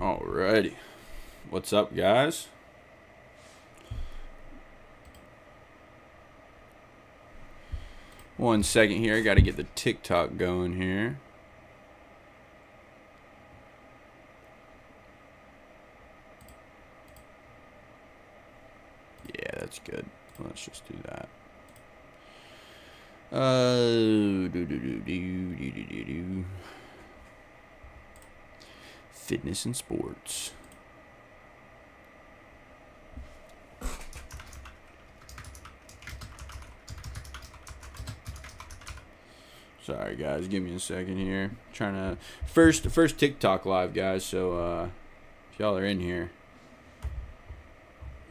Alrighty. What's up, guys? One second here. I got to get the TikTok going here. Yeah, that's good. Let's just do that. Fitness and sports. Sorry guys, give me a second here. Trying to first TikTok live, guys. So if y'all are in here,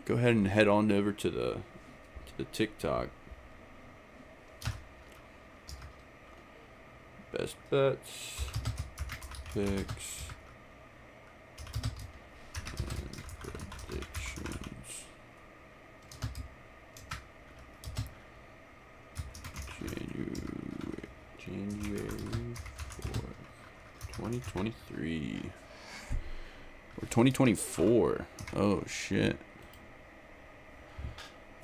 go ahead and head on over to the TikTok. Best bets, picks, and predictions. January 4th, 2023. Or 2024. Oh, shit.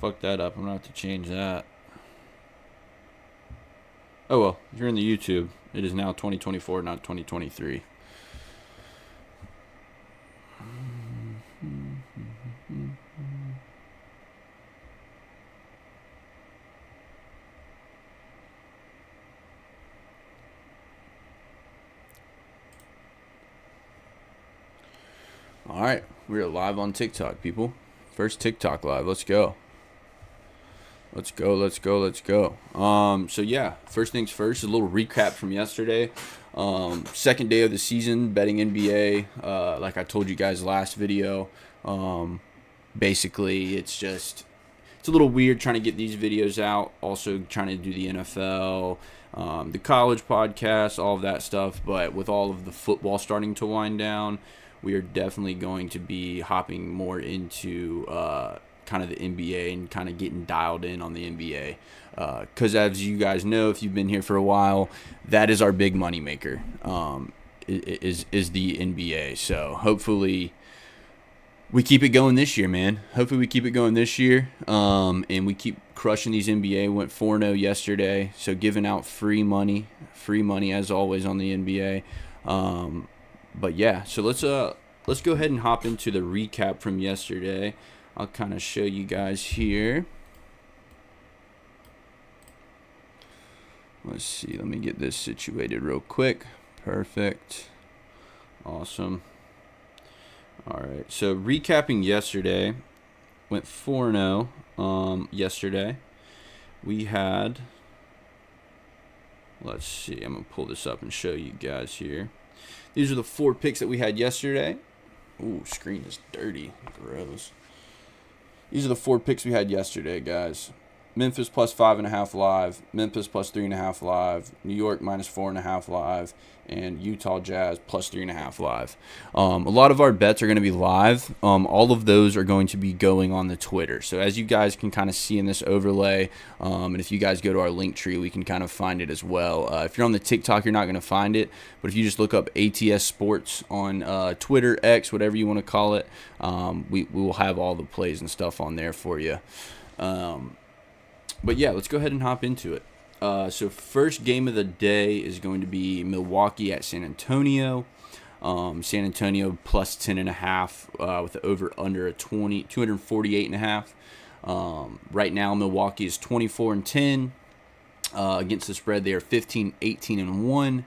Fuck that up. I'm going to have to change that. Oh, well. If you're in the YouTube, it is now 2024, not 2023. All right, we're live on TikTok, people. First TikTok live. Let's go. Let's go. So yeah, first things first, a little recap from yesterday. Second day of the season, betting NBA. Like I told you guys last video. Basically, it's a little weird trying to get these videos out. Also trying to do the NFL, the college podcast, all of that stuff. But with all of the football starting to wind down, we are definitely going to be hopping more into kind of the NBA and kind of getting dialed in on the NBA. Because as you guys know, if you've been here for a while, that is our big money maker, is the NBA. So hopefully we keep it going this year, man. Hopefully we keep it going this year, and we keep crushing these NBA. Went 4-0 yesterday, so giving out free money as always on the NBA. But yeah, so let's go ahead and hop into the recap from yesterday. I'll kind of show you guys here. Let's see. Let me get this situated real quick. Perfect. Awesome. All right. So recapping yesterday, went 4-0. Yesterday, we had. Let's see. I'm gonna pull this up and show you guys here. These are the 4 picks that we had yesterday. Ooh, screen is dirty. Gross. These are the 4 picks we had yesterday, guys. Memphis plus 5.5 live. Memphis plus 3.5 live. New York minus 4.5 live. And Utah Jazz plus 3.5 live. A lot of our bets are going to be live. All of those are going to be going on the Twitter. So as you guys can kind of see in this overlay, and if you guys go to our link tree, we can kind of find it as well. If you're on the TikTok, you're not going to find it. But if you just look up ATS Sports on Twitter, X, whatever you want to call it, we will have all the plays and stuff on there for you. But yeah, let's go ahead and hop into it. So first game of the day is going to be Milwaukee at San Antonio. San Antonio plus 10.5 with the over under a 248.5. Right now, Milwaukee is 24-10 against the spread. They are 15-18-1.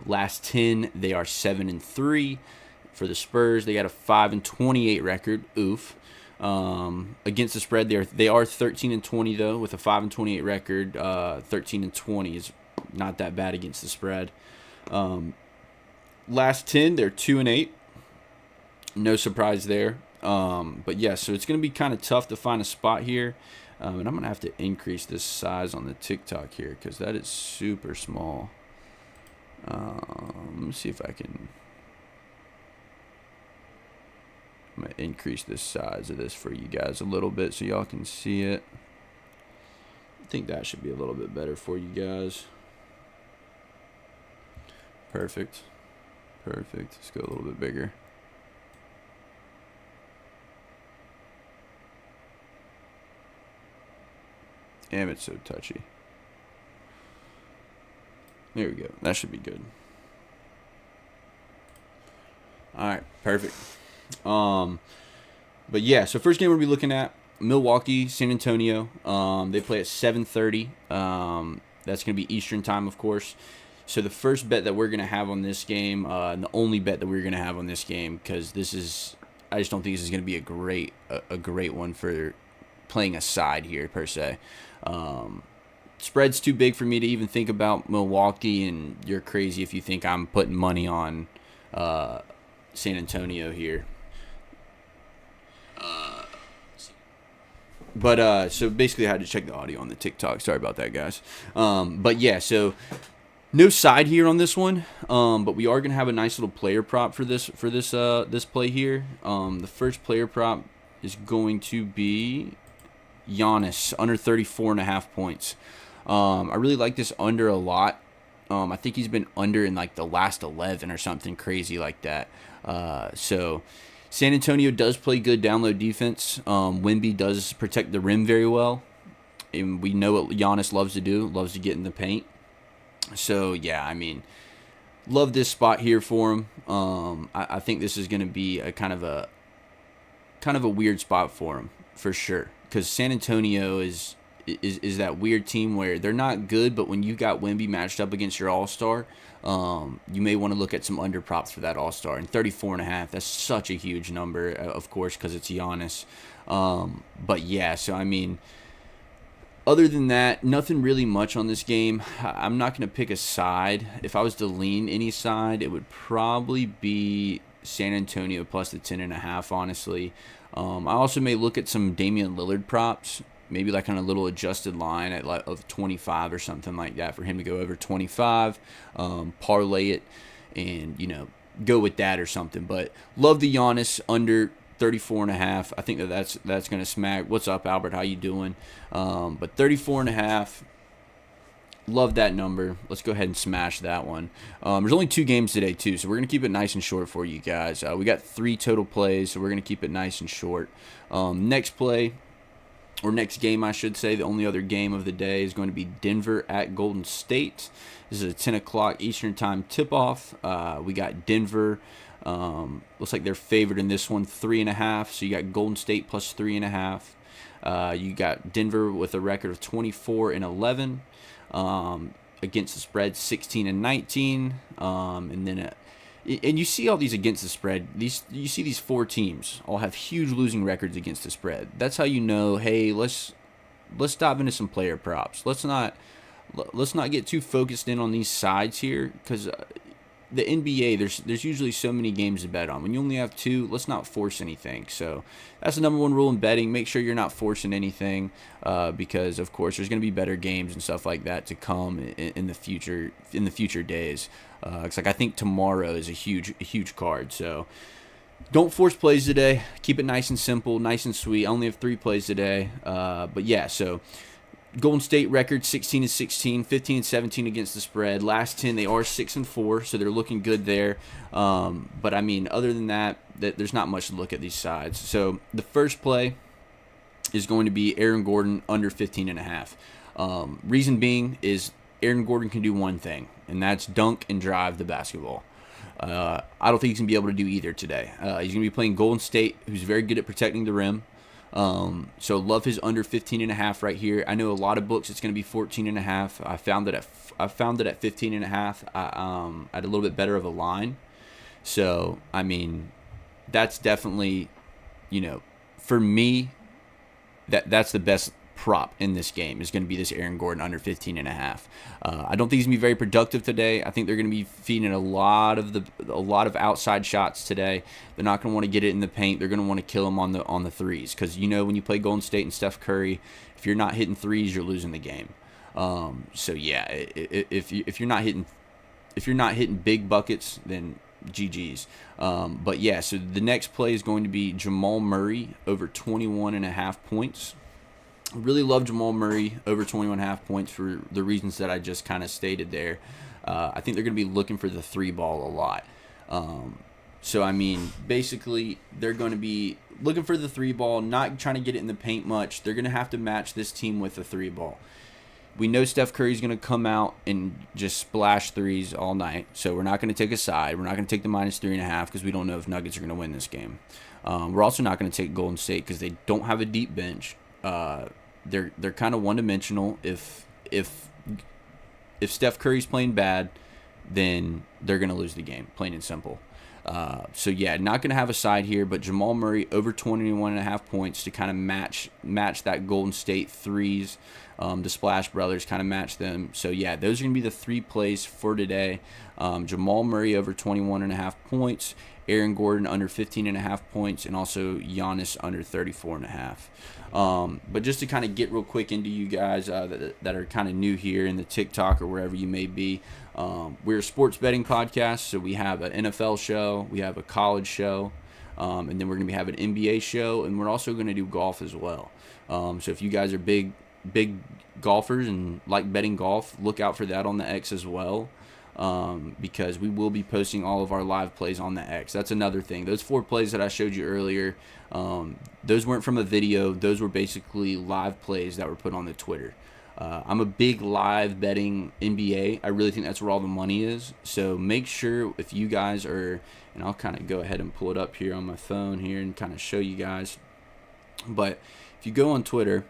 Last 10, they are 7-3. For the Spurs, they got a 5-28 record. Oof. Against the spread, they are 13-20 though, with a 5-28 record. 13-20 is not that bad against the spread. Last 10, they're 2-8. No surprise there. But yeah, so it's gonna be kind of tough to find a spot here, and I'm gonna have to increase this size on the TikTok here because that is super small. Let me see if I can. I'm going to increase the size of this for you guys a little bit so y'all can see it. I think that should be a little bit better for you guys. Perfect. Let's go a little bit bigger. Damn, it's so touchy. There we go. That should be good. All right, perfect. But yeah, so first game we'll be looking at Milwaukee, San Antonio. They play at 7:30. That's going to be Eastern time, of course. So the first bet that we're going to have on this game, and the only bet that we're going to have on this game, because I just don't think this is going to be a great one for playing a side here per se. Spread's too big for me to even think about Milwaukee, and you're crazy if you think I'm putting money on San Antonio here. But so basically I had to check the audio on the TikTok. Sorry about that, guys. But yeah, so no side here on this one. But we are gonna have a nice little player prop for this play here. The first player prop is going to be Giannis under 34.5 points. I really like this under a lot. I think he's been under in like the last 11 or something crazy like that. So San Antonio does play good down low defense. Wemby does protect the rim very well. And we know what Giannis loves to do, loves to get in the paint. So, yeah, I mean, love this spot here for him. I think this is going to be a kind of a weird spot for him, for sure. Because San Antonio is that weird team where they're not good, but when you got Wemby matched up against your All-Star, you may want to look at some under props for that All-Star. And 34.5, that's such a huge number, of course, because it's Giannis. But yeah, so I mean, other than that, nothing really much on this game. I'm not going to pick a side. If I was to lean any side, it would probably be San Antonio plus the 10.5, honestly. I also may look at some Damian Lillard props. Maybe like on a little adjusted line at like of 25 or something like that for him to go over 25, parlay it, and go with that or something. But love the Giannis under 34.5. I think that's gonna smack. What's up, Albert? How you doing? But 34.5. Love that number. Let's go ahead and smash that one. There's only 2 games today too, so we're gonna keep it nice and short for you guys. We got 3 total plays, so we're gonna keep it nice and short. Next play. Or next game, I should say, the only other game of the day is going to be Denver at Golden State. This is a 10 o'clock Eastern time tip-off. We got Denver. Looks like they're favored in this one, 3.5. So you got Golden State plus 3.5. You got Denver with a record of 24-11 against the spread, 16-19. And then and you see all these against the spread. You see these 4 teams all have huge losing records against the spread. That's how you know, hey, let's dive into some player props. Let's not get too focused in on these sides here, because the NBA, there's usually so many games to bet on. When you only have 2, let's not force anything. So that's the number 1 rule in betting. Make sure you're not forcing anything, because of course there's going to be better games and stuff like that to come in the future days. It's like I think tomorrow is a huge card. So don't force plays today. Keep it nice and simple, nice and sweet. I only have 3 plays today. But yeah, so Golden State record 16-16, 15-17 against the spread. Last 10 they are 6-4, so they're looking good there. But I mean, other than that, there's not much to look at these sides. So the first play is going to be Aaron Gordon under 15.5. Reason being is Aaron Gordon can do one thing, and that's dunk and drive the basketball. I don't think he's going to be able to do either today. He's going to be playing Golden State, who's very good at protecting the rim. So love his under 15.5 right here. I know a lot of books it's going to be 14.5. I found it at 15.5. I had a little bit better of a line. So I mean, that's definitely, for me, that's the best prop in this game is going to be this Aaron Gordon under 15.5. I don't think he's going to be very productive today. I think they're going to be feeding a lot of outside shots today. They're not going to want to get it in the paint. They're going to want to kill him on the threes, because when you play Golden State and Steph Curry, if you're not hitting threes, you're losing the game. So yeah, if you're not hitting big buckets, then GG's. But yeah, so the next play is going to be Jamal Murray over 21.5 points. Really love Jamal Murray over 21.5 points for the reasons that I just kind of stated there. I think they're going to be looking for the 3 ball a lot. So, I mean, basically, they're going to be looking for the three ball, not trying to get it in the paint much. They're going to have to match this team with the three ball. We know Steph Curry's going to come out and just splash threes all night. So, we're not going to take a side. We're not going to take the -3.5 because we don't know if Nuggets are going to win this game. We're also not going to take Golden State because they don't have a deep bench. They're kind of one-dimensional. If Steph Curry's playing bad, then they're going to lose the game, plain and simple. So, yeah, not going to have a side here, but Jamal Murray over 21.5 points to kind of match that Golden State threes. The Splash Brothers kind of match them. So, yeah, those are going to be the 3 plays for today. Jamal Murray over 21.5 points, Aaron Gordon under 15.5 points, and also Giannis under 34.5. But just to kind of get real quick into you guys that are kind of new here in the TikTok or wherever you may be, we're a sports betting podcast, so we have an NFL show, we have a college show, and then we're going to have an NBA show, and we're also going to do golf as well. So if you guys are big golfers and like betting golf, look out for that on the X as well. Because we will be posting all of our live plays on the X. That's another thing. Those 4 plays that I showed you earlier, those weren't from a video. Those were basically live plays that were put on the Twitter. I'm a big live betting NBA. I really think that's where all the money is. So make sure if you guys are, and I'll kind of go ahead and pull it up here on my phone here and kind of show you guys. But if you go on Twitter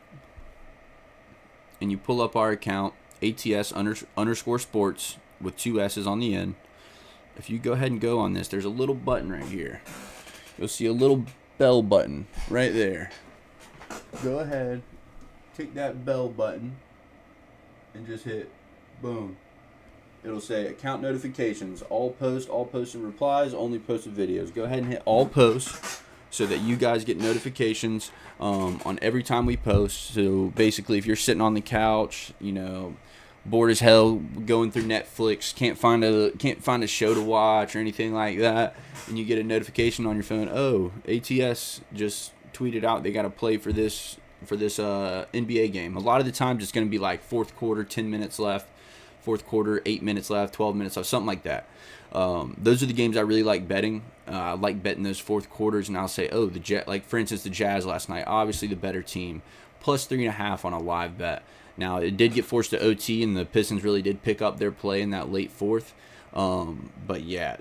and you pull up our account, ATS_sports, with 2 S's on the end. If you go ahead and go on this, there's a little button right here. You'll see a little bell button right there. Go ahead, click that bell button, and just hit boom. It'll say account notifications, all posts and replies, only posted videos. Go ahead and hit all posts so that you guys get notifications on every time we post. So basically, if you're sitting on the couch, bored as hell going through Netflix, can't find a show to watch or anything like that, and you get a notification on your phone, oh, ATS just tweeted out they got to play for this NBA game. A lot of the times it's going to be like fourth quarter, 10 minutes left, fourth quarter, 8 minutes left, 12 minutes left, something like that. Those are the games I really like betting. I like betting those fourth quarters, and I'll say, oh, like for instance the Jazz last night, obviously the better team, plus 3.5 on a live bet. Now, it did get forced to OT, and the Pistons really did pick up their play in that late fourth. But, yeah,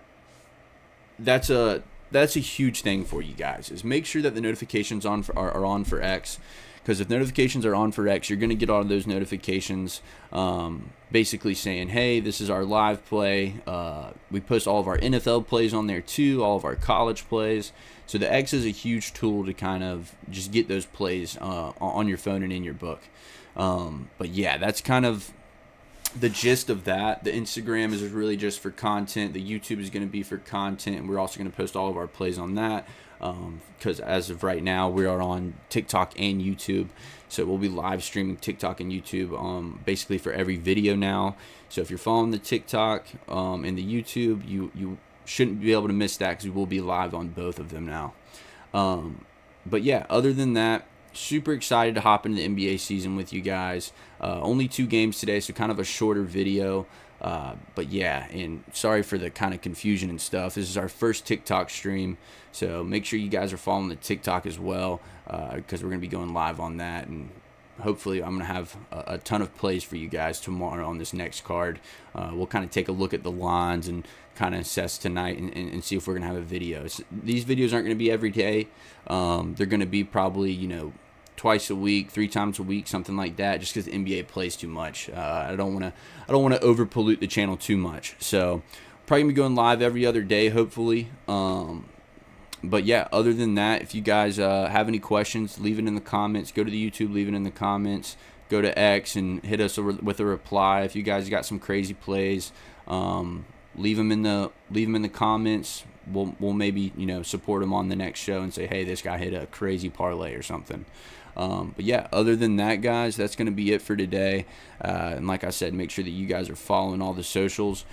that's a huge thing for you guys, is make sure that the notifications are on for X. Because if notifications are on for X, you're going to get all of those notifications basically saying, hey, this is our live play. We post all of our NFL plays on there, too, all of our college plays. So the X is a huge tool to kind of just get those plays on your phone and in your book. But yeah, that's kind of the gist of that. The Instagram is really just for content. The YouTube is going to be for content, and we're also going to post all of our plays on that. Because as of right now, we are on TikTok and YouTube, so we'll be live streaming TikTok and YouTube basically for every video now. So if you're following the TikTok and the YouTube, you shouldn't be able to miss that, because we will be live on both of them now. But yeah, other than that, super excited to hop into the NBA season with you guys. Only 2 games today, so kind of a shorter video. But yeah, and sorry for the kind of confusion and stuff. This is our first TikTok stream, so make sure you guys are following the TikTok as well, because we're going to be going live on that, and hopefully I'm going to have a ton of plays for you guys tomorrow on this next card. We'll kind of take a look at the lines and kind of assess tonight and see if we're going to have a video. These videos aren't going to be every day. They're going to be probably, twice a week, 3 times a week, something like that, just because the NBA plays too much. I don't want to over pollute the channel too much. So probably gonna be going live every other day, hopefully. But yeah, other than that, if you guys have any questions, leave it in the comments. Go to the YouTube, leave it in the comments. Go to X and hit us with a reply. If you guys got some crazy plays, leave them in the comments. We'll maybe support them on the next show and say, hey, this guy hit a crazy parlay or something. But yeah, other than that, guys, that's going to be it for today. And like I said, make sure that you guys are following all the socials.